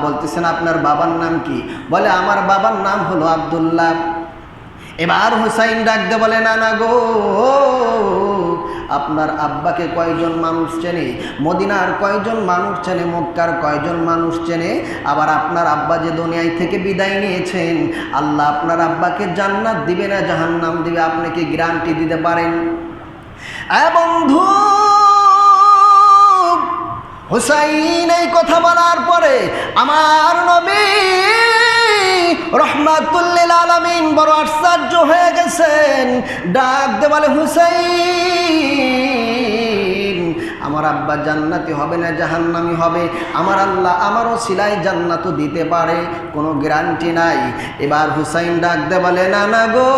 বলতেছেন আপনার বাবার নাম কি? বলে আমার বাবার নাম হলো আব্দুল্লাহ। এবার হুসাইন ডাকতে বলে নানা গো, আপনার আব্বাকে কয়জন মানুষ চেনে? মদিনার কয়জন মানুষ চেনে? মক্কার কয়জন মানুষ চেনে? আবার আপনার আব্বা যে দুনিয়ায় থেকে বিদায় নিয়েছেন, আল্লাহ আপনার আব্বাকে জান্নাত দিবে না জাহান্নাম দিবে, আপনি কি গ্যারান্টি দিতে পারেন? বন্ধু, হুসাইন এই কথা বলার পরে আমার নবী রহমাতুল্লিল আলামিন বড় আশ্চর্য হয়ে গেছেন। ডাক দে বলে, হুসাইন, আমার আব্বা জান্নাতি হবে না জাহান্নামি হবে? আমার আল্লাহ আমারও সিলাই জান্নাতও দিতে পারে, কোনো গ্যারান্টি নাই। এবার হুসাইন ডাক দে বলে, না না গো,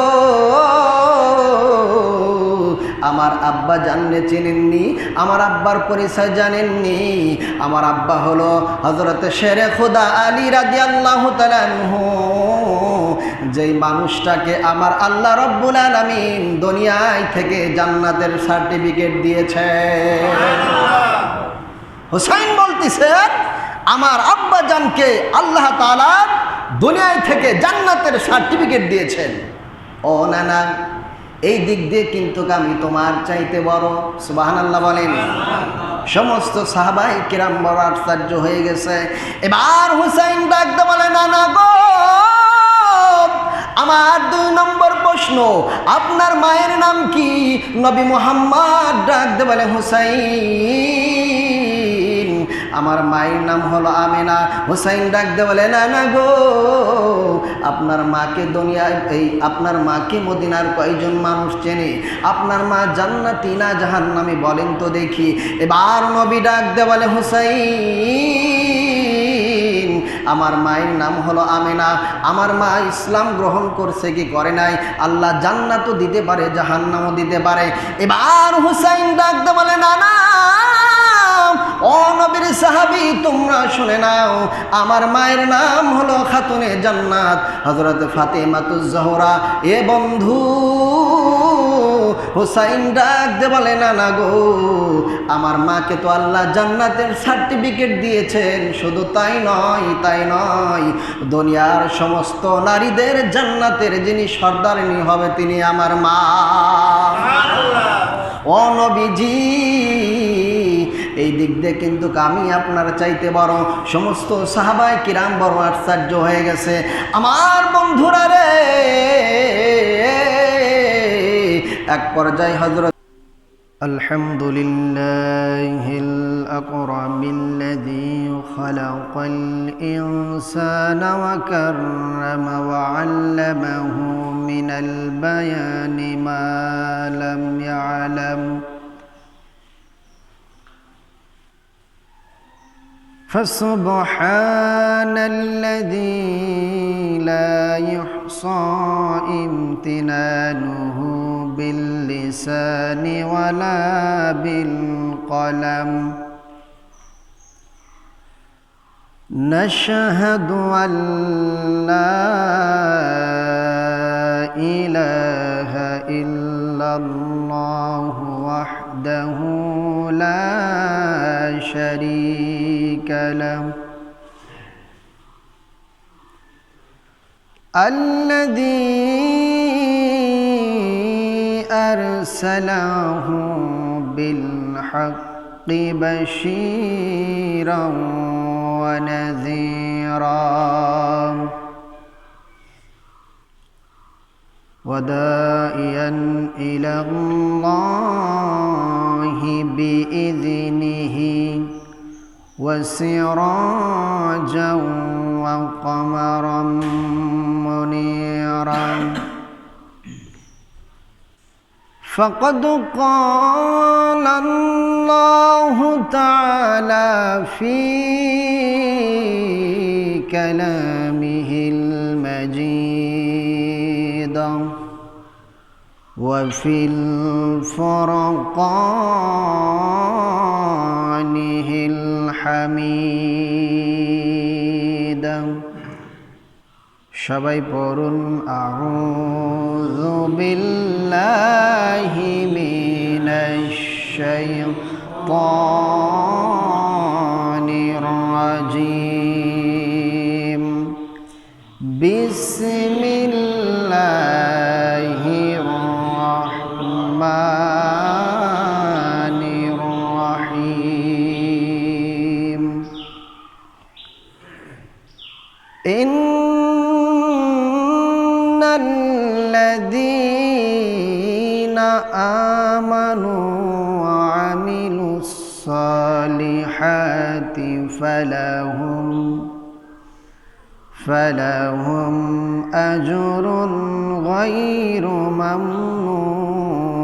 আমার আব্বা জানলে চেনেননি, আমার আব্বার পরিচয় জানেননি। আমার আব্বা হলো হযরত শেরে খুদা আলী রাদিয়াল্লাহু তাআলা আনহু, যেই মানুষটাকে আমার আল্লাহ রব্বুল আলামিন দুনিয়ায় থেকে জান্নাতের সার্টিফিকেট দিয়েছে। হুসাইন বলতেছেন আমার আব্বা জানকে আল্লাহ তাআলা দুনিয়ায় থেকে জান্নাতের সার্টিফিকেট দিয়েছেন। ও নানা, এই দিক দিয়ে কিন্তু আমি তোমার চাইতে বড়। সুবহানাল্লাহ বলেন। সমস্ত সাহাবায়ে কিরাম বড় আশ্চর্য হয়ে গেছে। এবার হুসাইন ডাকতে বলে, না না গো, আমার 2 নম্বর প্রশ্ন, আপনার মায়ের নাম কি? নবী মুহাম্মদ ডাকতে বলে, হুসাইন, আমার মায়ের নাম হলো আমেনা। হুসাইন ডাকতে বলে, না না গো, আপনার মাকে দুনিয়ায় আপনার মাকে মদিনার কয়জন মানুষ চেনে? আপনার মা জান্নাতি না জাহান্নামী বলেন তো দেখি। এবার নবী ডাকতে বলে, হুসাইন, আমার মায়ের নাম হলো আমেনা। আমার মা ইসলাম গ্রহণ করছে কি করে নাই? আল্লাহ জান্নাতও দিতে পারে জাহান্নামও দিতে পারে। এবার হুসাইন ডাকতে বলে, না না ও নবীর সাহাবী, তোমরা শুনে নাও, আমার মায়ের নাম হলো খাতুনে জান্নাত হযরত ফাতেমাতুজ জোহরা। এ বন্ধু, হুসাইন ডাকতে বলে, না না গো, আমার মাকে তো আল্লাহ জান্নাতের সার্টিফিকেট দিয়েছেন। শুধু তাই নয়, তাই নয়, দুনিয়ার সমস্ত নারীদের জান্নাতের যিনি সর্দারিনী হবে তিনি আমার মা। ও নবীজি, এই দিক দিয়ে কিন্তু আমি আপনার চাইতে বড়। সমস্ত সাহাবায়ে কিরাম বড় আশ্চর্য হয়ে গেছে। আমার বন্ধুরা রে, এক পর্যায়ে হযরত আলহামদুলিল্লাহিল আকরামিল্লাযী খালাকাল ইনসানা ওয়া কাররামা ওয়া আল্লামাহু মিনাল বায়ানি মা লাম ইয়ালাম فسبحان الذي لا يحصى امتنانه باللسان ولا بالقلم نشهد أن لا إله إلا الله وحده لا شريك له الذي أرسله بالحق بشيرا ونذيرا وداعيا إلى الله بإذنه وسراجا وقمرا منيرا فقد قال الله تعالى في كلامه المجيد وفي الفرقانه الحميد সবাই পড়ুন আউযু বিল্লাহি মিনাশ শাইতানির রাজিম বিসমিল্লাহির রহমানির রহিম। ইন্নাল্লাযীনা আমানু ওয়া আমিলুস সালিহাতি فلهم أجر غير ممنون.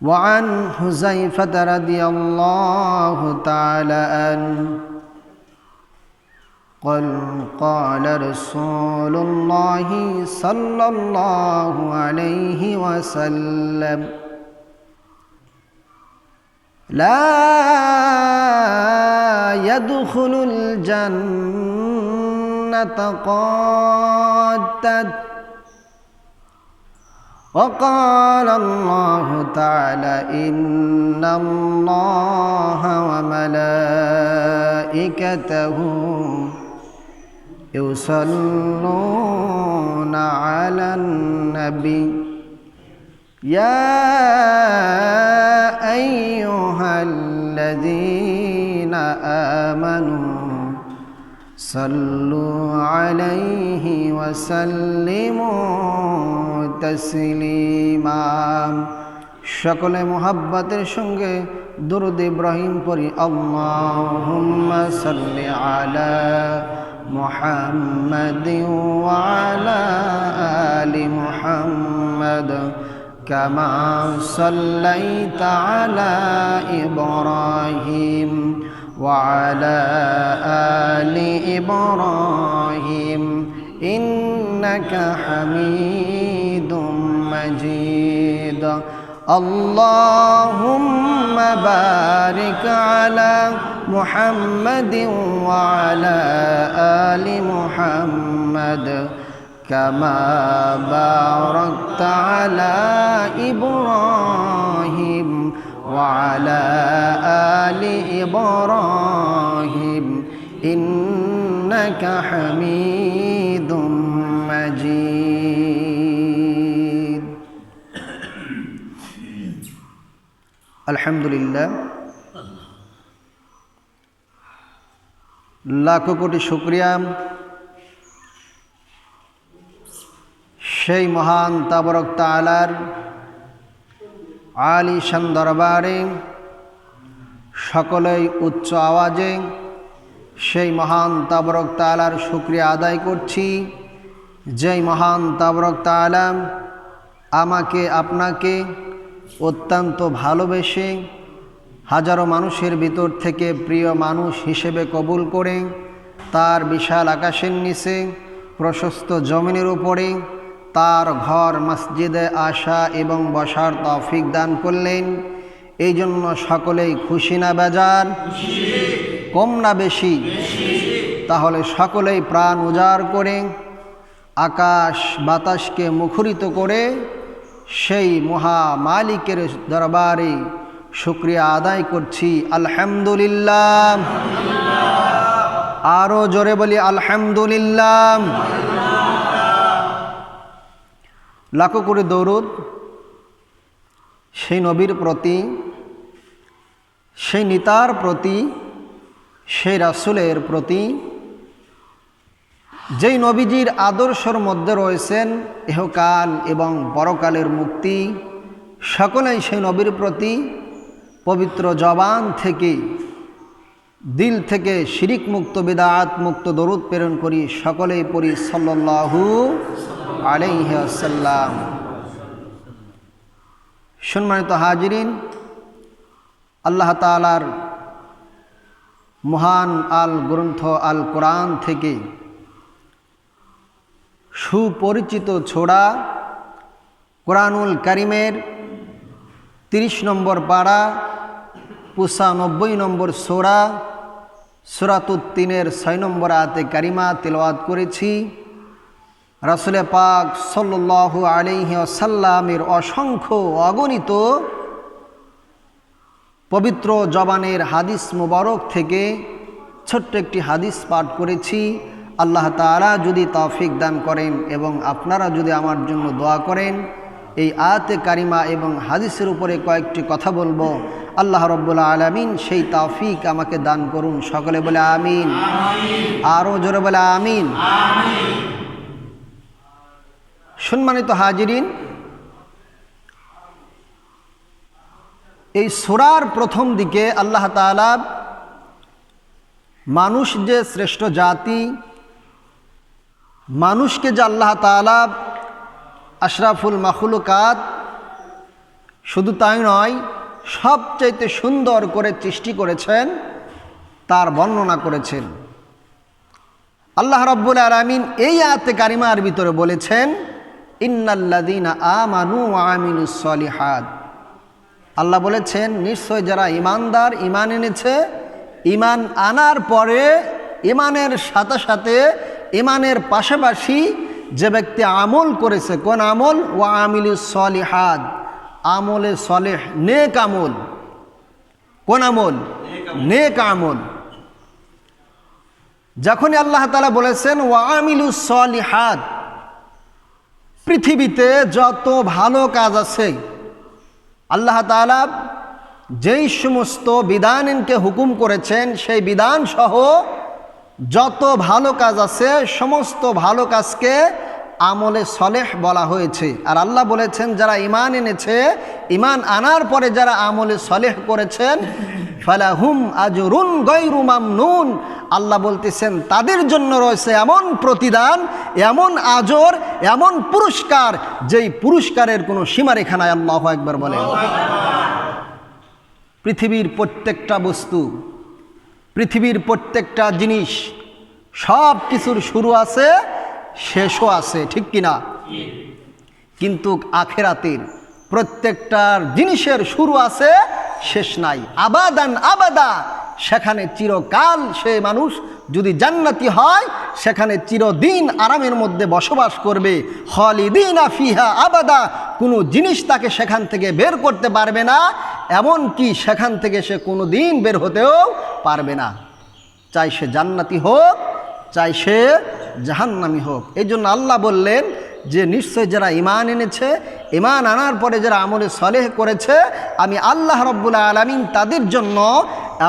وعن حذيفة رضي الله تعالى عنه قال رسول الله صلى الله عليه وسلم: لا يدخل الجنة قاتل. وقال الله تعالى: إن الله وملائكته يصلون على النبي يا أيها الذين آمنوا صلوا عليه وسلموا تسليما. সকলে মুহাব্বতের সঙ্গে দুরূদ ইব্রাহিম পড়ি। আল্লাহুম্মা সাল্লি আলা মুহাম্মাদিন ওয়া আলা আলি মুহাম্মাদ كما صليت على إبراهيم وعلى آل إبراهيم إنك حميد مجيد. اللهم بارك على محمد وعلى آل محمد كما باركت على إبراهيم وعلى آل إبراهيم إنك حميد مجيد. الحمد لله. লাখো কোটি শুকরিয়া সেই মহান তাবারক তাআলার আলিশান দরবারে সকলেই উচ্চ আওয়াজে সেই মহান তাবারক তাআলার শুকরিয়া আদায় করছি, যেই মহান তাবারক তাআলা আমাকে আপনাকে অত্যন্ত ভালোবেসে হাজারো মানুষের ভিতর থেকে প্রিয় মানুষ হিসেবে কবুল করে তার বিশাল আকাশের নিচে প্রশস্ত জমিনের উপরে তার ঘর মসজিদে আসা এবং বসার তৌফিক দান করলেন। এই জন্য সকলেই খুশি না বেজার, কম না বেশি? তাহলে সকলেই প্রাণ উজাড় করে আকাশ বাতাসকে মুখরিত করে সেই মহা মালিকের দরবারে শুকরিয়া আদায় করছি। আলহামদুলিল্লাহ। আরো জোরে বলি আলহামদুলিল্লাহ। লাখো করে দরুদ সেই নবীর প্রতি, সেই নিতার প্রতি, সেই রাসূলের প্রতি, যেই নবীজির আদর্শের মধ্যে রয়েছেন ইহকাল এবং পরকালের মুক্তি। সকলেই সেই নবীর প্রতি পবিত্র জবান থেকে, দিল থেকে শিরিক মুক্ত, বিদআত মুক্ত দরুদ প্রেরণ করি। সকলেই পড়ি সাল্লাল্লাহু আলাইহি ওয়াসাল্লাম। সম্মানিত হাজিরিন, আল্লাহ তাআলার মহান আল গ্রন্থ আল কোরআন থেকে সুপরিচিত ছোড়া কোরআনুল কারিমের 30 নম্বর পারা 95 নম্বর সূরা সূরাতুত তিনের 6 নম্বর আয়াতে কারিমা তেলাওয়াত করেছি। রাসূল পাক সাল্লাল্লাহু আলাইহি ওয়াসাল্লামের অসংখ্য অগণিত পবিত্র জবানের হাদিস মুবারক থেকে ছোট্ট একটি হাদিস পাঠ করেছি। আল্লাহ তাআলা যদি তৌফিক দান করেন এবং আপনারা যদি আমার জন্য দোয়া করেন, এই আয়াতে কারিমা এবং হাদিসের উপরে কয়েকটি কথা বলবো। আল্লাহ রাব্বুল আলামিন সেই তৌফিক আমাকে দান করুন। সকলে বলে আমিন। আরও জোরে বলে আমিন। সম্মানিত হাজিরিন, এই সূরার প্রথম দিকে আল্লাহ তাআলা মানুষ যে শ্রেষ্ঠ জাতি, মানুষকে যে আল্লাহ তাআলা আশরাফুল মাখলুকাত, শুধু তাই নয় সবচাইতে সুন্দর করে সৃষ্টি করেছেন, তার বর্ণনা করেছেন। আল্লাহ রাব্বুল আলামিন এই আয়াতে কারিমার ভিতরে বলেছেন, ইন্নাল্লাযীনা আমানু ওয়া আমিলুস সলিহাত। আল্লাহ বলেছেন নিশ্চয় যারা ঈমানদার, ঈমান এনেছে, ঈমান আনার পরে ঈমানের সাথে সাথে ঈমানের পাশাপাশি যে ব্যক্তি আমল করেছে, কোন আমল? ওয়া আমিলুস সলিহাত, আমলে সলেহ, নেক আমল। কোন আমল? নেক আমল। যখনই আল্লাহ তাআলা বলেছেন ওয়া আমিলুস সলিহাত, পৃথিবীতে যত ভালো কাজ আছে, আল্লাহ তাআলা যেই সমস্ত বিধানকে হুকুম করেছেন সেই বিধান সহ যত ভালো কাজ আছে সমস্ত ভালো কাজকে আমলে সলেহ বলা হয়েছে। আর আল্লাহ বলেছেন যারা ঈমান এনেছে, ঈমান আনার পরে যারা আমলে সলেহ করেছেন, ফালাহুম আজরুন গায়রু মামনুন, আল্লাহ বলতেছেন তাদের জন্য রয়েছে এমন প্রতিদান, এমন আজর, এমন পুরস্কার, যেই পুরস্কারের কোনো সীমারেখা নাই। আল্লাহু আকবার বলেন। পৃথিবীর প্রত্যেকটা বস্তু, পৃথিবীর প্রত্যেকটা জিনিস, সব কিছুর শুরু আছে, শেষও আছে, ঠিক কিনা? কিন্তু আখিরাতের প্রত্যেকটার জিনিসের শুরু আছে, শেষ নাই। আবাদান আবাদা, সেখানে চিরকাল সে মানুষ যদি জান্নাতি হয় সেখানে চিরদিন আরামের মধ্যে বসবাস করবে। খালিদিনা ফিহা আবাদা, কোনো জিনিস তাকে সেখান থেকে বের করতে পারবে না, এমন কি সেখান থেকে সে কোনো দিন বের হতেও পারবে না, চাই সে জান্নাতি হোক চাই সে জাহান্নামী হোক। এই জন্য আল্লাহ বললেন যে নিশ্চয় যারা ঈমান এনেছে, ঈমান আনার পরে যারা আমলে সলেহ করেছে, আমি আল্লাহ রাব্বুল আলামিন তাদের জন্য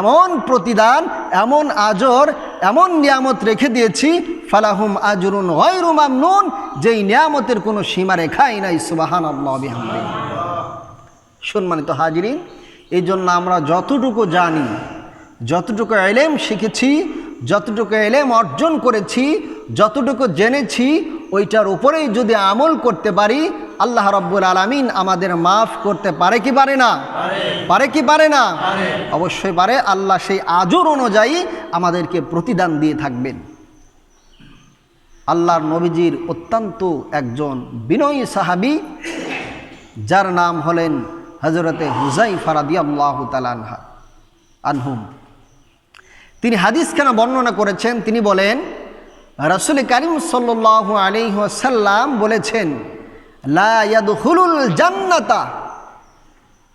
এমন প্রতিদান, এমন আজর, এমন নিয়ামত রেখে দিয়েছি, ফালাহুম আজরুন গায়রু মামনুন, যেই নিয়ামতের কোনো সীমারেখাই নাই। সুবহানাল্লাহ বিহামদিহি। সম্মানিত হাজিরিন, এই জন্য আমরা যতটুকু জানি, যতটুকু ইলম শিখেছি, যতটুকু ইলম অর্জন করেছি, যতটুকু জেনেছি, ওইটার উপরেই যদি আমল করতে পারি, আল্লাহ রাব্বুল আলামিন আমাদের মাফ করতে পারে কি পারে না? পারে কি পারে না? অবশ্যই পারে। আল্লাহ সেই আজর অনুযায়ী আমাদেরকে প্রতিদান দিয়ে থাকবেন। আল্লাহর নবীজির অত্যন্ত একজন বিনয়ী সাহাবী, যার নাম হলেন হযরতে হুযায়ফা রাদিয়াল্লাহু তাআলা আনহুম। তিনি হাদিসখানা বর্ণনা করেছেন। তিনি বলেন রাসূল কারীম সাল্লাল্লাহু আলাইহি ওয়াসাল্লাম বলেছেন, লা ইয়াদখুলুল জান্নাতা,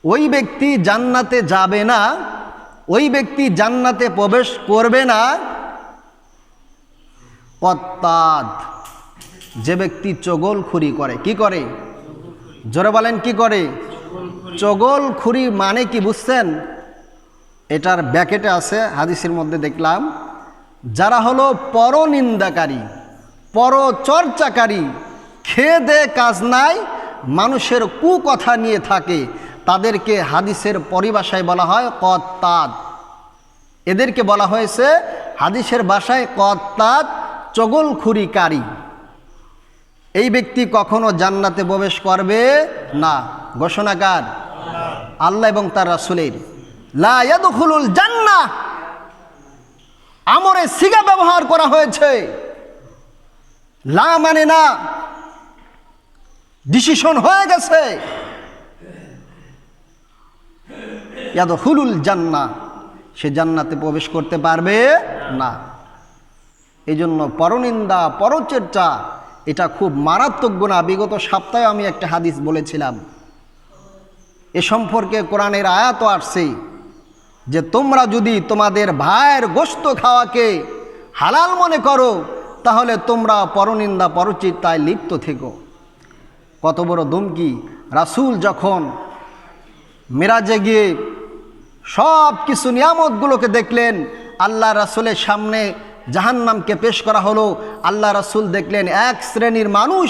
ওই ব্যক্তি জান্নাতে যাবে না, ওই ব্যক্তি জান্নাতে প্রবেশ করবে না, কত্তাদ, যে ব্যক্তি চগলখুরি করে। কি করে? জোরে বলেন, কি করে? চগলখুরি মানে কি বুঝছেন? এটার ব্যাকেটে আছে, হাদিসের মধ্যে দেখলাম, যারা হলো পরনিন্দাকারী, পরচর্চাকারী, খেয়ে দে কাজ নাই, মানুষের কুকথা নিয়ে থাকে, তাদেরকে হাদিসের পরিভাষায় বলা হয় কত্তাদ। এদেরকে বলা হয়েছে হাদিসের ভাষায় কত্তাদ, চগলখুরিকারী। এই ব্যক্তি কখনো জান্নাতে প্রবেশ করবে না। ঘোষণাকার আল্লাহ এবং তার রাসূলের। লা ইয়াদখুলুল জান্নাহ, আমরে সিগা ব্যবহার করা হয়েছে। লা মানে না, ডিসিশন হয়ে গেছে। ইয়াদখুলুল জান্নাহ, সে জান্নাতে প্রবেশ করতে পারবে না। এই জন্য পরনিন্দা, পরচর্চা এটা খুব মারাত্মক গুনাহ। বিগত সপ্তাহে আমি একটা হাদিস বলেছিলাম, এ সম্পর্কে কোরআনের আয়াতও আসছে। যে তোমরা যদি তোমাদের ভাইয়ের গোশত খাওয়াকে হালাল মনে করো তাহলে তোমরা পরনিন্দা পরচিন্তায় লিপ্ত থেকো। কত বড় ধমকি! রাসূল যখন মেরাজে গিয়ে সব কিছু নিয়ামতগুলোকে দেখলেন, আল্লাহ রাসূলের সামনে জাহান্নামকে পেশ করা হলো। আল্লাহ রাসূল দেখলেন এক শ্রেণীর মানুষ,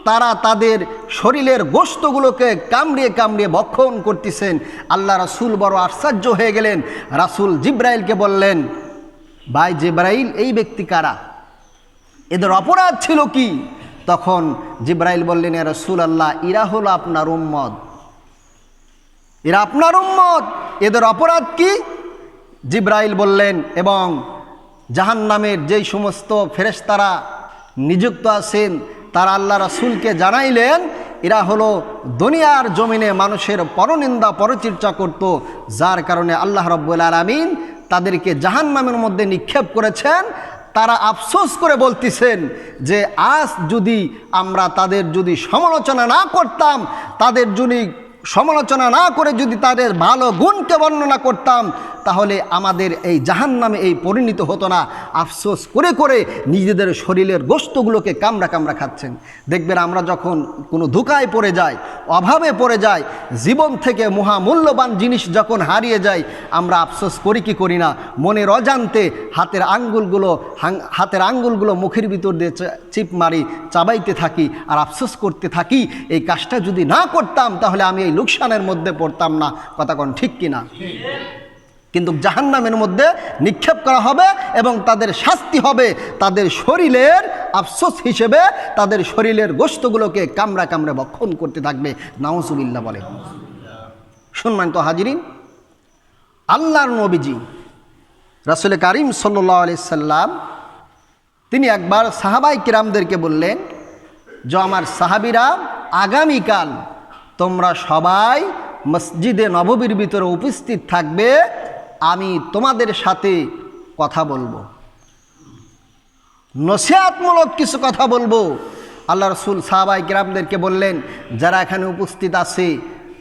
তারা তাদের শরীরের গোশতগুলোকে কামড়িয়ে কামড়িয়ে ভক্ষণ করতেছেন। আল্লাহ রাসূল বড় আশ্চর্য হয়ে গেলেন। রাসূল জিবরাইলকে বললেন, ভাই জিবরাইল, এই ব্যক্তি কারা? এদের অপরাধ ছিল কি? তখন জিবরাইল বললেন, ইয়া রাসূলুল্লাহ, এরা হলো আপনার উম্মত, এরা আপনার উম্মত, এদের অপরাধ কি? জিবরাইল বললেন, এবং জাহান্নামের যেই সমস্ত ফেরেশতারা নিযুক্ত আছেন তারা আল্লাহ রাসূলকে জানাইলেন, এরা হলো দুনিয়ার জমিনে মানুষের পরনিন্দা পরচর্চা করত, যার কারণে আল্লাহ রাব্বুল আলামিন তাদেরকে জাহান্নামের মধ্যে নিক্ষেপ করেছেন। তারা আফসোস করে বলতেছেন যে আজ যদি আমরা তাদের যদি সমালোচনা না করতাম, তাদের যদি সমালোচনা না করে যদি তাদের ভালো গুণকে বর্ণনা করতাম, তাহলে আমাদের এই জাহান্নামে এই পরিণত হতো না। আফসোস করে করে নিজেদের শরীরের গোশতগুলোকে কামড়া কামড়া খাচ্ছেন। দেখবেন আমরা যখন কোনো ধোঁকায় পড়ে যাই, অভাবে পড়ে যাই, জীবন থেকে মহামূল্যবান জিনিস যখন হারিয়ে যায়, আমরা আফসোস করি কি করি না? মনের অজান্তে হাতের আঙ্গুলগুলো মুখের ভিতর দিয়ে চিপ মারি, চাবাইতে থাকি আর আফসোস করতে থাকি, এই কাজটা যদি না করতাম তাহলে আমি এই লোকসানের মধ্যে পড়তাম না। কথা কোন ঠিক কিনা? কিন্তু জাহান্নামের মধ্যে নিক্ষেপ করা হবে এবং তাদের শাস্তি হবে তাদের শরীরের আফসোস হিসেবে, তাদের শরীরের গোশতগুলোকে কামড়া কামড়ে ভক্ষণ করতে থাকবে। নাউজুবিল্লাহ বলে। সম্মানিত হাজিরিন, আল্লাহর নবীজি রাসূল কারীম সাল্লাল্লাহু আলাইহি সাল্লাম তিনি একবার সাহাবায়ে কিরামদেরকে বললেন যে আমার সাহাবীরা, আগামীকাল তোমরা সবাই মসজিদে নববীর ভিতরে উপস্থিত থাকবে, আমি তোমাদের সাথে কথা বলবো, নসিহতমূলক কিছু কথা বলবো। আল্লাহ রাসূল সাহাবায়ে কিরামদেরকে বললেন, যারা এখানে উপস্থিত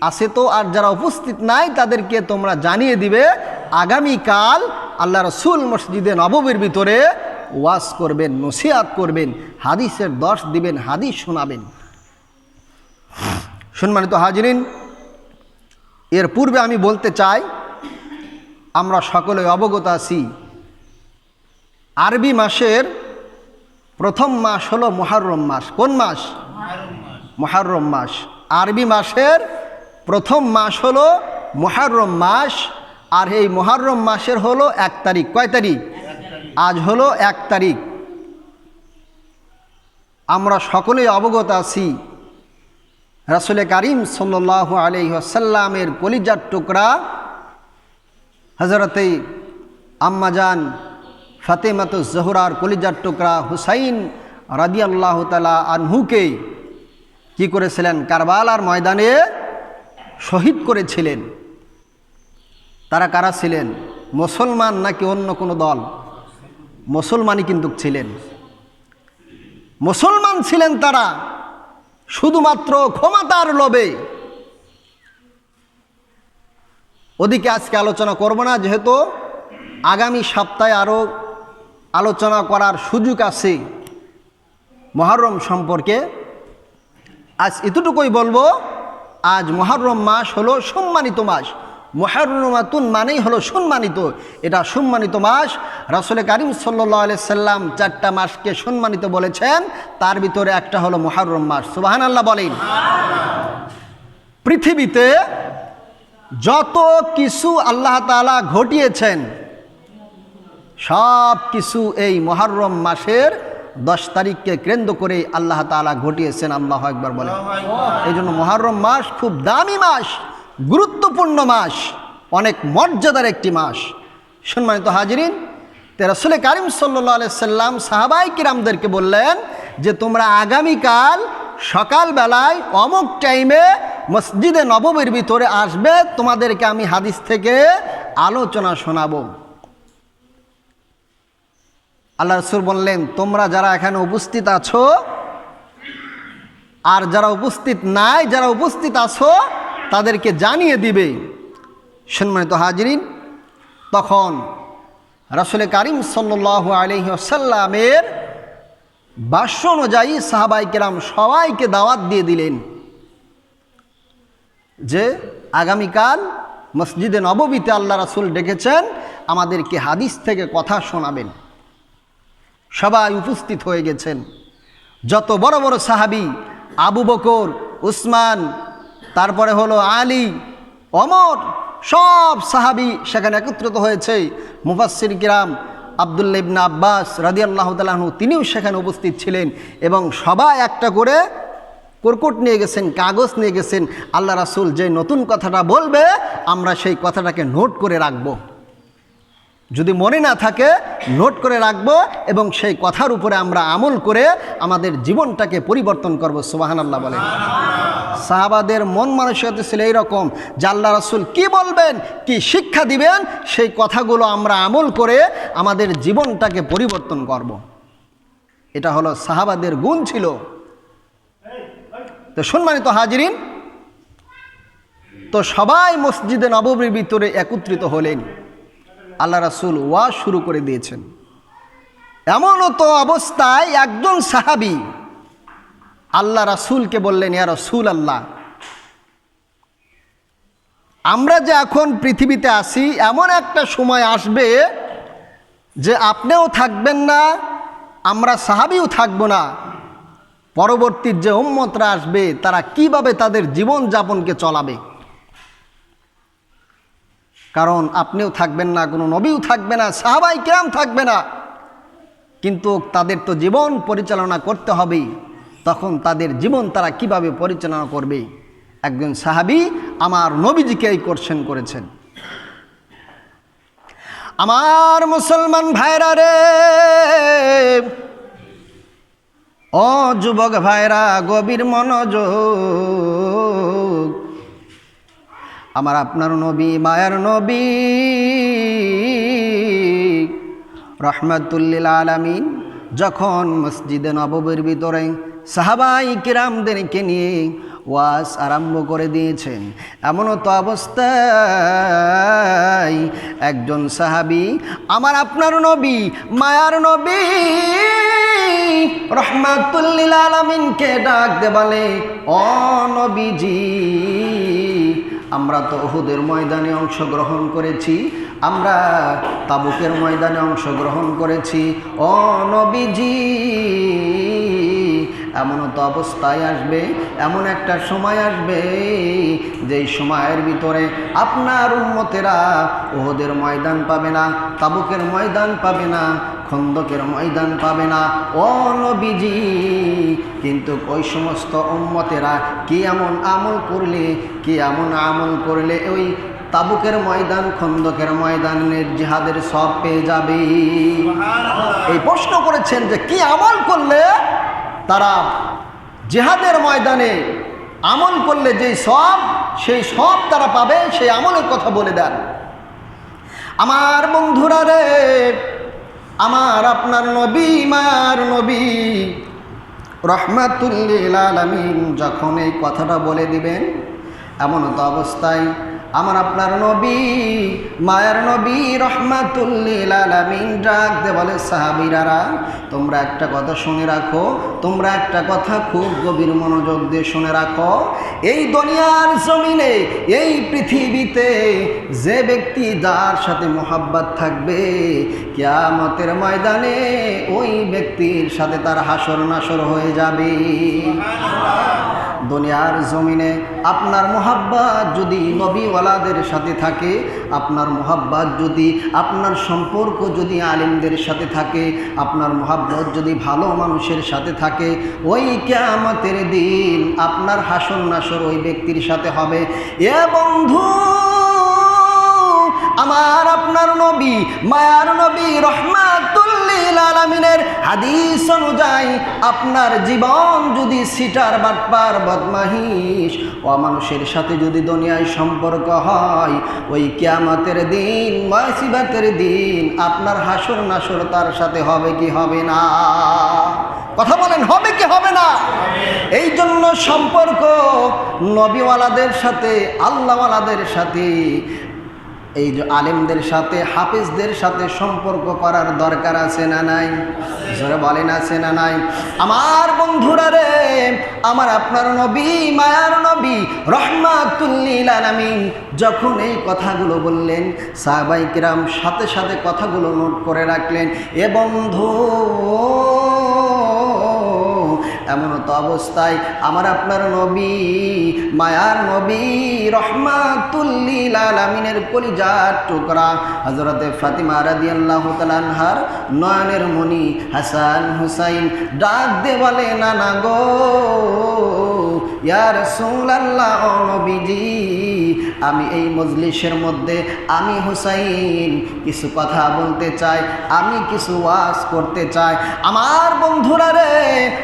আছে তো, আর যারা উপস্থিত নাই তাদেরকে তোমরা জানিয়ে দিবে আগামীকাল আল্লাহ রাসূল মসজিদে নববীর ভিতরে ওয়াজ করবেন, নসিহত করবেন, হাদিসের দর্শ দিবেন, হাদিস শোনাবেন। সম্মানিত হাজিরিন, এর পূর্বে আমি বলতে চাই, আমরা সকলে অবগত আছি আরবি মাসের প্রথম মাস হলো মুহররম মাস। কোন মাস? মুহররম মাস। আরবি মাসের প্রথম মাস হলো মুহররম মাস। আর এই মুহররম মাসের হলো 1 তারিখ। কয় তারিখ? আজ হলো 1 তারিখ। আমরা সকলেই অবগত আছি রাসূল কারীম সাল্লাল্লাহু আলাইহি ওয়াসাল্লামের কলিজার টুকরা হযরতে আম্মাজান ফাতেমাতুজ জোহরার কলিজার টুকরা হুসাইন রাদিয়াল্লাহু তাআলা আনহুকে কি করেছিলেন? কারবালার ময়দানে শহীদ করেছিলেন। তারা কারা ছিলেন? মুসলমান নাকি অন্য কোনো দল? মুসলমানই কিন্তু ছিলেন, মুসলমান ছিলেন তারা, শুধুমাত্র ক্ষমতার লোভে। ওদিকে আজকে আলোচনা করব না, যেহেতু আগামী সপ্তাহে আরও আলোচনা করার সুযোগ আছে মুহররম সম্পর্কে। আজ এতটুকুই বলবো, আজ মুহররম মাস হলো সম্মানিত মাস। মুহররমাতুন মানেই হলো সম্মানিত, এটা সম্মানিত মাস। রাসূল কারীম সাল্লাল্লাহু আলাইহি সাল্লাম 4টা মাসকে সম্মানিত বলেছেন, তার ভিতরে একটা হলো মুহররম মাস। সুবহানাল্লাহ বলেন। পৃথিবীতে যত কিছু আল্লাহ তাআলা ঘটিয়েছেন সব কিছু এই মুহররম মাসের 10 তারিখকে কেন্দ্র করে আল্লাহ তাআলা ঘটিয়েছেন। আল্লাহু আকবার বলেন। এই জন্য মুহররম মাস খুব দামি মাস, গুরুত্বপূর্ণ মাস, অনেক মর্যাদার একটি মাস। সম্মানিত হাজিরিন, রাসূল কারীম সাল্লাল্লাহু আলাইহি সাল্লাম সাহাবায়ে কিরামদেরকে বললেন যে তোমরা আগামীকাল সকালবেলায় অমুক টাইমে মসজিদে নববীর ভিতরে আসবে, তোমাদেরকে আমি হাদিস থেকে আলোচনা শোনাবো। আল্লাহ রাসূল বললেন, তোমরা যারা এখানে উপস্থিত আছো আর যারা উপস্থিত নাই, যারা উপস্থিত আছো তাদেরকে জানিয়ে দিবে। সম্মানিত হাজিরিন, তখন রাসূল কারীম সাল্লাল্লাহু আলাইহি ওয়াসাল্লামের ভাষ্য অনুযায়ী সাহাবায়ে কেরাম সবাইকে দাওয়াত দিয়ে দিলেন যে আগামীকাল মসজিদে নববীতে আল্লাহ রাসূল ডেকেছেন, আমাদেরকে হাদিস থেকে কথা শোনাবেন। সবাই উপস্থিত হয়ে গেছেন। যত বড় বড় সাহাবী, আবু বকর, উসমান, তারপরে হলো আলী, ওমর, সব সাহাবী সেখানে একত্রিত হয়েছে। মুফাসসির কিরাম আব্দুল্লাহ ইবনে আব্বাস রাদিয়াল্লাহু তাআলা আনহু তিনিও সেখানে উপস্থিত ছিলেন এবং সবাই একটা করে কর্কট নিয়ে গেছেন, কাগজ নিয়ে গেছেন। আল্লাহ রাসূল যে নতুন কথাটা বলবে আমরা সেই কথাটাকে নোট করে রাখব, যদি মনে না থাকে নোট করে রাখব এবং সেই কথার উপরে আমরা আমল করে আমাদের জীবনটাকে পরিবর্তন করব। সুবহানাল্লাহ বলেন। সাহাবাদের মন মানসিকতা ছিল এইরকম যে আল্লাহ রাসূল কি বলবেন, কি শিক্ষা দিবেন, সেই কথাগুলো আমরা আমল করে আমাদের জীবনটাকে পরিবর্তন করব। এটা হলো সাহাবাদের গুণ ছিল। তো সম্মানিত হাজিরিন, তো সবাই মসজিদে নববীর ভিতরে একত্রিত হলেন। আল্লাহ রাসূল ওয়াজ শুরু করে দিয়েছেন। এমনও তো অবস্থায় একজন সাহাবী আল্লাহ রাসূলকে বললেন, ইয়া রাসূলুল্লাহ, আমরা যে এখন পৃথিবীতে আছি এমন একটা সময় আসবে যে আপনিও থাকবেন না, আমরা সাহাবীও থাকব না। পরবর্তী যে উম্মতরা আসবে তারা কিভাবে তাদের জীবন যাপনকে চলাবে? কারণ আপনিও থাকবেন না, কোনো নবীও থাকবে না, সাহাবায়ে কেরাম থাকবে না, কিন্তু তাদের তো জীবন পরিচালনা করতে হবে। তখন তাদের জীবন তারা কিভাবে পরিচালনা করবে? একজন সাহাবী আমার নবীজিকে এই কোশ্চেন করেছেন। আমার মুসলমান ভাইরা রে, ও যুবক ভাইরা, গভীর মনোযোগ। আমার আপনার নবী, মায়ার নবী, রহমাতুল লিল আলামিন যখন মসজিদে নববীর ভিতরে সাহাবায়ে কিরামদেরকে নিয়ে ওয়াজ আরম্ভ করে দিয়েছেন, এমনও তো অবস্থায় একজন সাহাবী আমার আপনার নবী, মায়ার নবী, রহমাতুল লিল আলামিনকে ডাক দে বলে, ও নবীজি, আমরা তো উহুদের ময়দানে অংশগ্রহণ করেছি, আমরা তাবুকের ময়দানে অংশগ্রহণ করেছি। ও নবীজি, এমনও তো অবস্থায় আসবে, এমন একটা সময় আসবে যেই সময়ের ভিতরে আপনার উম্মতেরা উহুদের ময়দান পাবে না, তাবুকের ময়দান পাবে না, খন্দকের ময়দান পাবে না। ও নবীজি, কিন্তু ওই সমস্ত উম্মতেরা কি এমন আমল করলে ওই তাবুকের ময়দান, খন্দকের ময়দানের জিহাদের সব পেয়ে যাবে? এই প্রশ্ন করেছেন যে কি আমল করলে তারা জিহাদের ময়দানে আমল করলে যেই সব, সেই সব তারা পাবে, সেই আমলের কথা বলে দেন। আমার বন্ধুরা রে, আমার আপনার নবী, মায়ার নবী, রহমাতুল লিল আলামিন যখন এই কথাটা বলে দিবেন, এমন তো অবস্থায় আমার আপনার নবী, মায়ার নবী, রহমাতুল লিল আলামিন ডাক দে বলে, সাহাবীরা তোমরা একটা কথা শুনে রাখো, তোমরা একটা কথা খুব গভীর মনোযোগ দিয়ে শুনে রাখো। এই দুনিয়ার জমিনে, এই পৃথিবীতে যে ব্যক্তি যার সাথে মোহাব্বত থাকবে, কিয়ামতের ময়দানে ওই ব্যক্তির সাথে তার হাসর নাসর হয়ে যাবে। দুনিয়ার জমিনে আপনার মোহাব্বত যদি নবীওয়ালাদের সাথে থাকে, আপনার মোহাব্বত যদি, আপনার সম্পর্ক যদি আলেমদের সাথে থাকে, আপনার মোহাব্বত যদি ভালো মানুষের সাথে থাকে, ওই কিয়ামতের দিন আপনার হাসর নাসর ওই ব্যক্তির সাথে হবে। এ বন্ধু, আমার আপনার নবী, মায়ার নবী, রহমাতুল লিল আলামিনের হাদিস অনুযায়ী আপনার জীবন যদি সিটার, বাটপার, বদমাহিশ ও মানুষের সাথে যদি দুনিয়ায় সম্পর্ক হয়, ওই কিয়ামতের দিন, মুসিবতের দিন আপনার হাসর নাসর তার সাথে হবে কি হবে না? কথা বলেন, হবে কি হবে না? এই জন্য সম্পর্ক নবীওয়ালাদের সাথে, আল্লাহওয়ালাদের সাথে এই যে আলেমদের সাথে হাফেজদের সাথে সম্পর্ক করার দরকার আছে না নাই? জোরে বলেন আছে না নাই? আমার বন্ধুরা রে, আমার আপনার নবী, মায়ার নবী রহমাতুল লিল আলামিন যখন এই কথাগুলো বললেন, সাহাবায়ে কিরাম সাথে সাথে কথাগুলো নোট করে রাখলেন। এ বন্ধু, এমন তো অবস্থায় আমার আপনার নবী, মায়ার নবী রহমাতুল লিল আলামিনের কলিজার টুকরা হযরতে ফাতিমা রাদিয়াল্লাহু তাআলা আনহার নয়নের মণি হাসান হুসাইন ডাক দিয়ে বলে, নানা গো, ইয়া রাসূলুল্লাহ, ও নবীজি, আমি এই মজলিসের মধ্যে আমি হুসাইন কিছু কথা বলতে চাই, আমি কিছু ওয়াজ করতে চাই। আমার বন্ধুরা রে,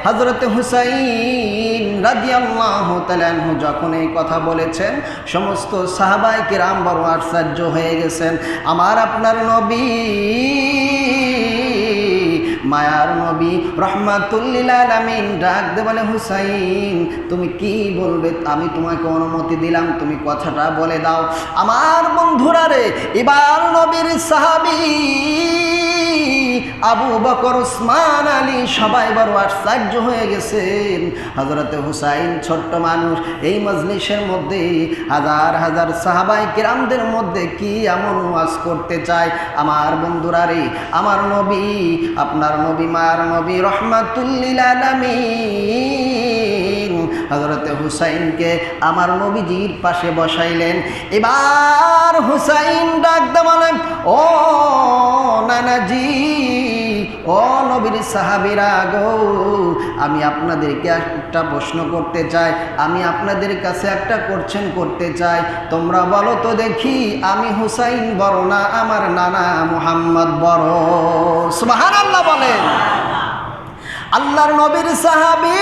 হযরতে হুসাইন রাদিয়াল্লাহু তাআলা আনহু যখন এই কথা বলেছেন, সমস্ত সাহাবায়ে কিরাম বড় আশ্চর্য হয়ে গেছেন। আমার আপনার নবী, মায়ার নবী রহমাতুল লিল আলামিন ডাক দে বলে, হুসাইন তুমি কি বলবে? আমি তোমাকে অনুমতি দিলাম, তুমি কথাটা বলে দাও। আমার বন্ধুরা রে, এবার নবীর সাহাবী আবু বকর, উসমান, আলী সবাই বড় আশ্চর্য হয়ে গেছেন। হযরতে হুসাইন ছোট্ট মানুষ, এই মজলিসের মধ্যে হাজার হাজার সাহাবায়ে কিরামদের মধ্যে কি এমন ওয়াজ করতে চায়? আমার বন্ধুরা রে, আমার নবী, আপনার নবী, মায়ার নবী রহমাতুল লিল আলামিন হযরতে হুসাইনকে আমার নবীজির পাশে বসাইলেন। এবার হুসাইন ডাক দিয়ে বলেন, ও নানাজি, ও নবীর সাহাবীরা গো, আমি আপনাদেরকে একটা প্রশ্ন করতে চাই, আমি আপনাদের কাছে একটা কোশ্চেন করতে চাই। তোমরা বলো তো দেখি, আমি হুসাইন বড় না আমার নানা মুহাম্মদ বড়? সুবহানাল্লাহ বলেন। আল্লাহর নবীর সাহাবী,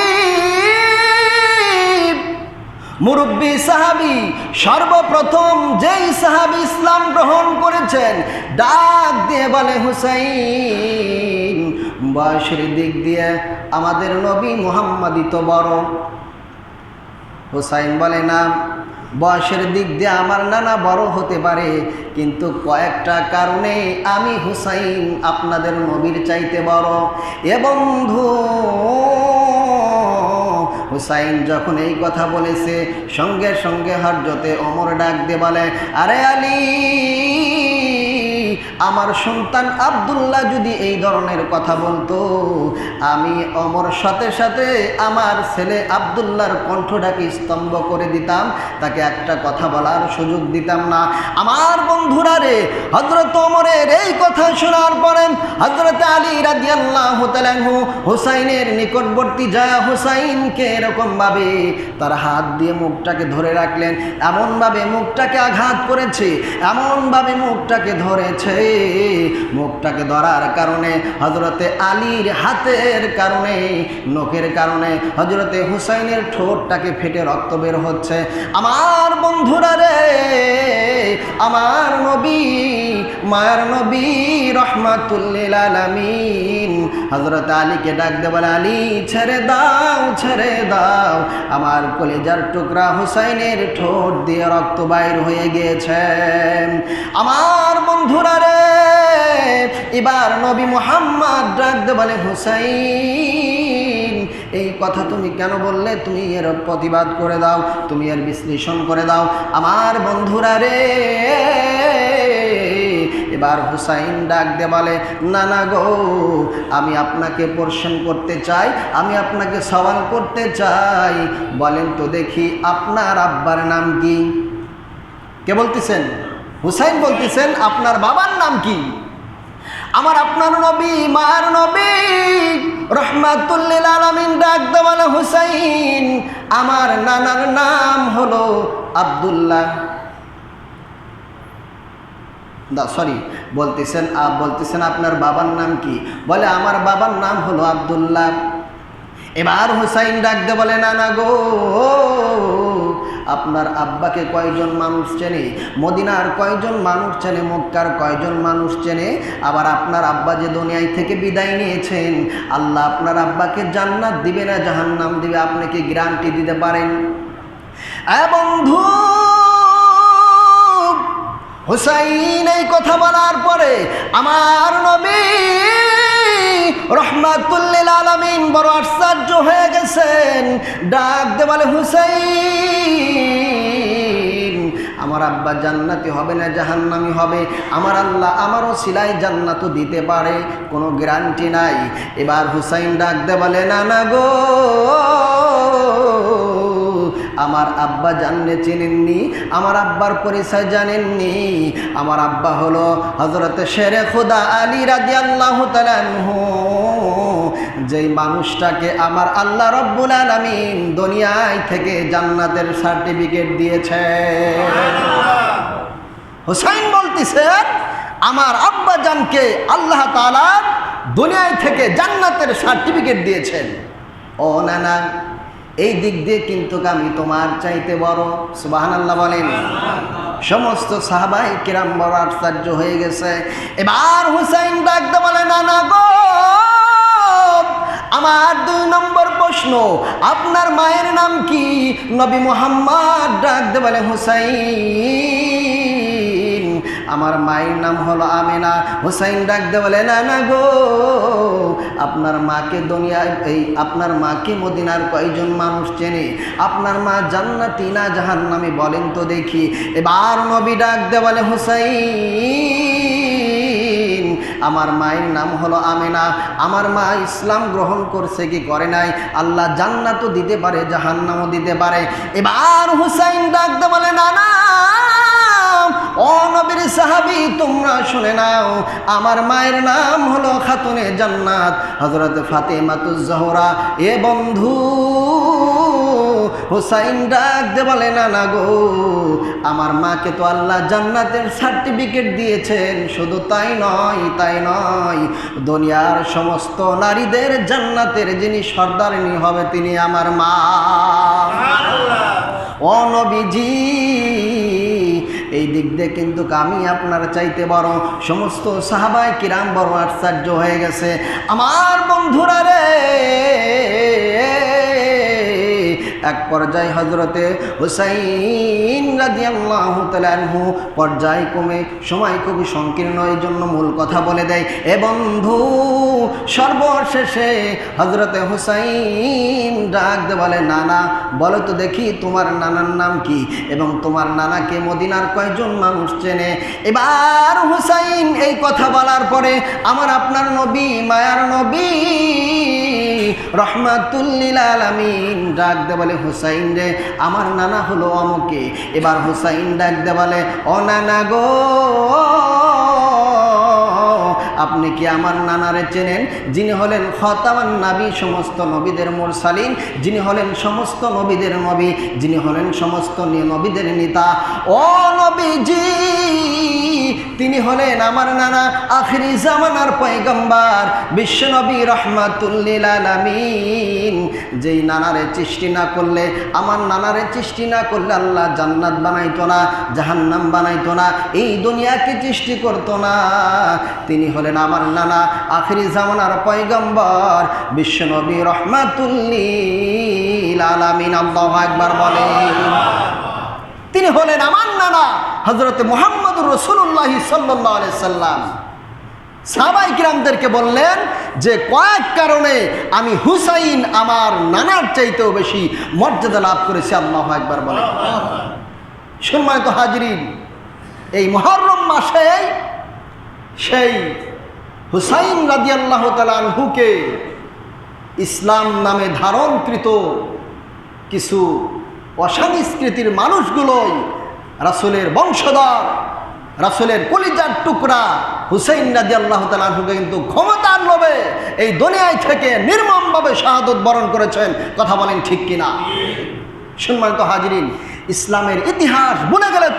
মুরব্বী সাহাবী, সর্বপ্রথম যেই সাহাবী ইসলাম গ্রহণ করেছেন, ডাক দিয়ে বলে, হুসাইন, বয়সের দিক দিয়ে আমাদের নবী মুহাম্মদই তো বড়। হুসাইন বলে, না, বয়সের দিক দিয়ে আমার নানা বড় হতে পারে, কিন্তু কয়েকটা কারণে আমি হুসাইন আপনাদের নবীর চাইতে বড়। এ বন্ধু, হুসাইন যখন এই কথা বলেছে, সঙ্গে সঙ্গে হযরতে ওমর ডাক দিয়ে বলে, আরে আলী, আমার সন্তান আব্দুল্লাহ যদি এই ধরনের কথা বলতো, আমি ওমর সাথে সাথে আমার ছেলে আব্দুল্লাহর কণ্ঠটাকে স্তম্ভ করে দিতাম, তাকে একটা কথা বলার সুযোগ দিতাম না। আমার বন্ধুরা রে, হযরত ওমরের এই কথা শোনার পরে হযরত আলী রাদিয়াল্লাহু তাআলা আনহু হুসাইনের নিকটবর্তী যায় হুসাইনকে এরকমভাবে তার হাত দিয়ে মুখটাকে ধরে রাখলেন, এমনভাবে মুখটাকে আঘাত করেছে, এমনভাবে মুখটাকে ধরেছে, মুখটাকে ধরার কারণে হযরতে আলীর হাতের কারণে, নখের কারণে হযরতে হুসাইনের ঠোঁটটাকে ফেটে রক্ত বের হচ্ছে। আমার বন্ধুরা রে, আমার নবী, মায়ার নবী রহমাতুল লিল আলামিন হযরত আলীকে ডাক দিয়ে বলে, আলী, ছেড়ে দাও, ছেড়ে দাও, আমার কলিজার টুকরা হুসাইনের ঠোঁট দিয়ে রক্ত বাইর হয়ে গিয়েছে। আমার বন্ধুরা রে, এবার নবী মুহাম্মদ ডাক দিয়ে বলে, হুসাইন, এই কথা তুমি কেন বললে? তুমি এর প্রতিবাদ করে দাও, তুমি এর বিশ্লেষণ করে দাও। আমার বন্ধুরা রে, এবার হুসাইন ডাক দিয়ে বলে, নানা গো, আমি আপনাকে প্রশ্ন করতে চাই, আমি আপনাকে সওয়াল করতে চাই, বলেন তো দেখি আপনার আব্বার নাম কি? কে বলতেছেন? হুসাইন বলতেছেন, আপনার বাবার নাম কি? আমার আপনার নবী, মায়ার নবী রহমাতুল লিল আলামিন ডাক দিয়ে বলে, হুসাইন, আমার নানার নাম হলো আব্দুল্লাহ। বলতেছেন আপনার বাবার নাম কি? বলে, আমার বাবার নাম হলো আব্দুল্লাহ। এবার হুসাইন ডাক দিয়ে বলে, নানা গো, আপনার আব্বাকে কয়জন মানুষ চেনে? মদিনার কয়জন মানুষ চেনে? মক্কার কয়জন মানুষ চেনে? আবার আপনার আব্বা যে দুনিয়ায় থেকে বিদায় নিয়েছেন, আল্লাহ আপনার আব্বাকে জান্নাত দিবে না জাহান্নাম দিবে, আপনি কি গ্যারান্টি দিতে পারেন? বন্ধু, হুসাইন এই কথা বলার পরে আমার নবী রহমাতুল লিল আলামিন বড় আশ্চর্য হয়ে গেছেন। ডাক দিয়ে বলে, হুসাইন, আমার আব্বা জান্নাতি হবে না জাহান্নামী হবে? আমার আল্লাহ আমারও সিলাই জান্নাতও দিতে পারে, কোনো গ্যারান্টি নাই। এবার হুসাইন ডাক দিয়ে বলে, না না গো, আমার আব্বা জানলে চেনেননি, আমার আব্বার পরিচয় জানেননি। আমার আব্বা হলো হযরত শেরে খুদা আলী রাদিয়াল্লাহু তাআলা আনহু, যেই মানুষটাকে আমার আল্লাহ রব্বুল আলামিন দুনিয়ায় থেকে জান্নাতের সার্টিফিকেট দিয়েছে। হুসাইন বলতেছেন, আমার আব্বা জানকে আল্লাহ তাআলা দুনিয়ায় থেকে জান্নাতের সার্টিফিকেট দিয়েছেন। ও নানা, এই দিক দিয়ে কিন্তু আমি তোমার চাইতে বড়। সুবহানাল্লাহ বলেন। সমস্ত সাহাবায়ে কিরাম বড় আশ্চর্য হয়ে গেছে। এবার হুসাইন ডাকতে বলে, না না গো, আমার 2 নম্বর প্রশ্ন, আপনার মায়ের নাম কি? নবী মুহাম্মদ ডাকতে বলে, হুসাইন, আমার মায়ের নাম হলো আমেনা। হুসাইন ডাকতে বলে, না না গো, আপনার মাকে দুনিয়ায় আপনার মাকে মদিনার কয়জন মানুষ চেনে? আপনার মা জান্নাতি না জাহান্নামী বলেন তো দেখি। এবার নবী ডাকতে বলে, হুসাইন, আমার মায়ের নাম হলো আমেনা। আমার মা ইসলাম গ্রহণ করছে কি করে নাই? আল্লাহ জান্নাতও দিতে পারে, জাহান্নামও দিতে পারে। এবার হুসাইন ডাকতে বলে, না না, ও নবীর সাহাবী, তোমরা শুনে নাও, আমার মায়ের নাম হলো খাতুনে জান্নাত হযরত ফাতেমাতুজ জোহরা। এ বন্ধু, হুসাইন ডাকতে বলে, না না গো, আমার মাকে তো আল্লাহ জান্নাতের সার্টিফিকেট দিয়েছেন। শুধু তাই নয়, দুনিয়ার সমস্ত নারীদের জান্নাতের যিনি সর্দারিনী হবে তিনি আমার মা। ও নবীজি, এই দিক দিয়ে কিন্তু আমি আপনার চাইতে বড়। সমস্ত সাহাবায়ে কিরাম বড় আশ্চর্য হয়ে গেছে। আমার বন্ধুরা রে, এক পর্যায়ে হযরতে হুসাইন রাদিয়াল্লাহু তাআলা আনহু পর্যায়ক্রমে সময় খুবই সংকীর্ণ, এই জন্য মূল কথা বলে দেয়। এ বন্ধু, সর্বশেষে হযরতে হুসাইন ডাক দিয়ে বলে, নানা, বলো তো দেখি তোমার নানার নাম কি এবং তোমার নানাকে মদিনার কয়জন মানুষ চেনে? এবার হুসাইন এই কথা বলার পরে আমার আপনার নবী, মায়ার নবী রহমাতুল লিল আলামিন ডাক দে বলে, হুসাইন রে, আমার নানা হলো অমুকে। এবার হুসাইন ডাক দে বলে, ও নানা গো, আপনি কি আমার নানারে চেনেন? যিনি হলেন খতামান নবী, সমস্ত নবীদের মুরসালিন, যিনি হলেন সমস্ত নবীদের নবী, যিনি হলেন সমস্ত নবীদের নেতা। ও নবীজি, তিনি হলেন আমার নানা, আখিরি জামানার পয়গম্বর, বিশ্বনবী রহমাতুল লিল আলামিন। যেই নানারে সৃষ্টি না করলে, আমার নানারে সৃষ্টি না করলে আল্লাহ জান্নাত বানাইতো না, জাহান্নাম বানাইতো না, এই দুনিয়াকে সৃষ্টি করতো না। তিনি হলেন আমার নানা, আখিরি জামানার পয়গম্বর, বিশ্বনবী রহমাতুল লিল আলামিন। আল্লাহু আকবার বলেন। তিনি হলেন আমার নানা হযরত মুহাম্মদুর রাসূলুল্লাহ সাল্লাল্লাহু আলাইহি সাল্লাম। সাহাবায়ে কিরামদেরকে বললেন যে কয়েক কারণে আমি হুসাইন আমার নানার চাইতেও বেশি মর্যাদা লাভ করেছি। আল্লাহু আকবার বলেন। সম্মানিত হাজিরিন, এই মুহররম মাসে সেই হুসাইন রাদিয়াল্লাহু তাআলা আনহুকে ইসলাম নামে ধারণকৃত কিছু অসংস্কৃতির মানুষগুলোই রাসূলের বংশধর, রাসূলের কলিজার টুকরা হুসাইন রাদিয়াল্লাহু তাআলা আনহুকে কিন্তু ক্ষমতার লোভে এই দুনিয়ায় থেকে নির্মমভাবে শাহাদত বরণ করেছেন। কথা বলেন ঠিক কিনা? সম্মানিত হাজিরিন, ইসলামের ইতিহাস ভুলে গেলে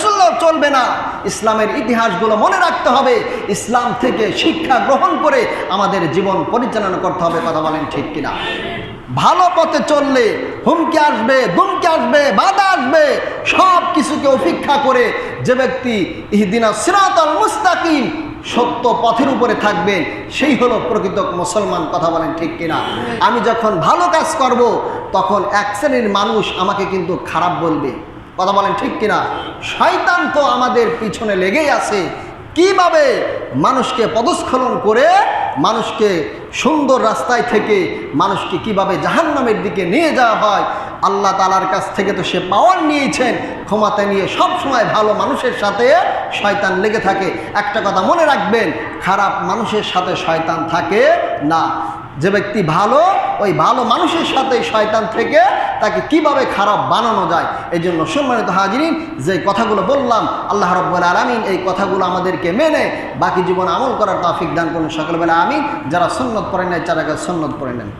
চলবে না। ইসলামের ইতিহাসগুলো মনে রাখতে হবে, ইসলাম থেকে শিক্ষা গ্রহণ করে আমাদের জীবন পরিচালনা করতে হবে। কথা বলেন ঠিক কিনা? ভালো পথে চললে হুমকি আসবে, দুমকি আসবে, বাধা আসবে, সব কিছুকে উপেক্ষা করে যে ব্যক্তি ইহদিনাস সিরাতাল মুস্তাকিম, সত্য পথের উপরে থাকবেন, সেই হলো প্রকৃত মুসলমান। কথা বলেন ঠিক কিনা? আমি যখন ভালো কাজ করব তখন এক শ্রেণীর মানুষ আমাকে কিন্তু খারাপ বলবে, কথা বলেন ঠিক কিনা? শয়তান তো আমাদের পিছনে লেগেই আছে, কিভাবে মানুষকে পদস্খলন করে মানুষকে সুন্দর রাস্তায় থেকে মানুষকে কিভাবে জাহান্নামের দিকে নিয়ে যাওয়া হয়। আল্লাহ তাআলার কাছ থেকে তো সে পাওয়ার নিয়েছেন, ক্ষমতা নিয়ে সব সময় ভালো মানুষের সাথে শয়তান লেগে থাকে। একটা কথা মনে রাখবেন, খারাপ মানুষের সাথে শয়তান থাকে না। যে ব্যক্তি ভালো, ওই ভালো মানুষের সাথে শয়তান থেকে তাকে কিভাবে খারাপ বানানো যায়। এই জন্য সম্মানিত হাজিরিন, যে কথাগুলো বললাম, আল্লাহ রাব্বুল আলামিন এই কথাগুলো আমাদেরকে মেনে বাকি জীবন আমল করার তৌফিক দান করুন। সকল বেলা আমিন। যারা সুন্নত পড়েন নাই, তারা সুন্নত পড়ে নেন।